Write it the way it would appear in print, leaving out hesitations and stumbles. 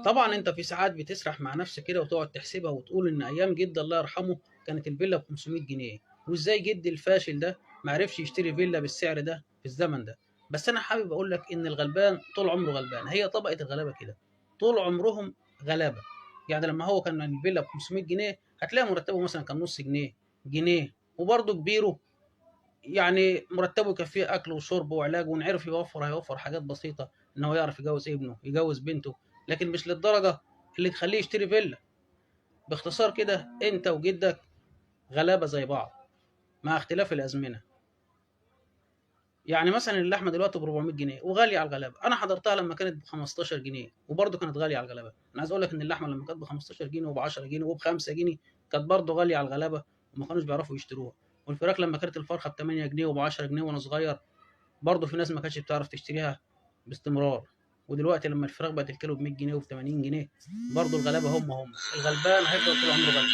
طبعا انت في ساعات بتسرح مع نفسك كده وتقعد تحسبها وتقول ان ايام جدي الله يرحمه كانت الفيلا ب 500 جنيه، وازاي جدي الفاشل ده ما عرفش يشتري فيلا بالسعر ده في الزمن ده. بس انا حابب اقول لك ان الغلبان طول عمره غلبان، هي طبقه الغلابه كده طول عمرهم غلابه. يعني لما هو كان الفيلا ب 500 جنيه، هتلاقي مرتبه مثلا كان نص جنيه، جنيه، وبرضه كبيره يعني مرتبه يكفيه اكل وشرب وعلاج، وان عرف يوفر هيوفر حاجات بسيطه، ان هو يعرف يجوز ابنه يجوز بنته، لكن مش للدرجه اللي تخليه يشتري فيلا. باختصار كده انت وجدك غلابه زي بعض مع اختلاف الازمنه. يعني مثلا اللحمه دلوقتي ب 400 جنيه وغاليه على الغلابه، انا حضرتها لما كانت ب 15 جنيه وبرضه كانت غاليه على الغلابه. انا عايز اقول لك ان اللحمه لما كانت ب 15 جنيه وب 10 جنيه وب 5 جنيه كانت برضه غاليه على الغلابه وما كانوش بيعرفوا يشتروها. والفراخ لما كانت الفرخه ب 8 جنيه وب 10 جنيه وانا صغير، برضه في ناس ما كانتش بتعرف تشتريها باستمرار. ودلوقتي لما الفراخ بقت الكيلو ب 100 جنيه وب 80 جنيه، برضه الغلابه هم الغلبان هيفضل طول عمره غلبان.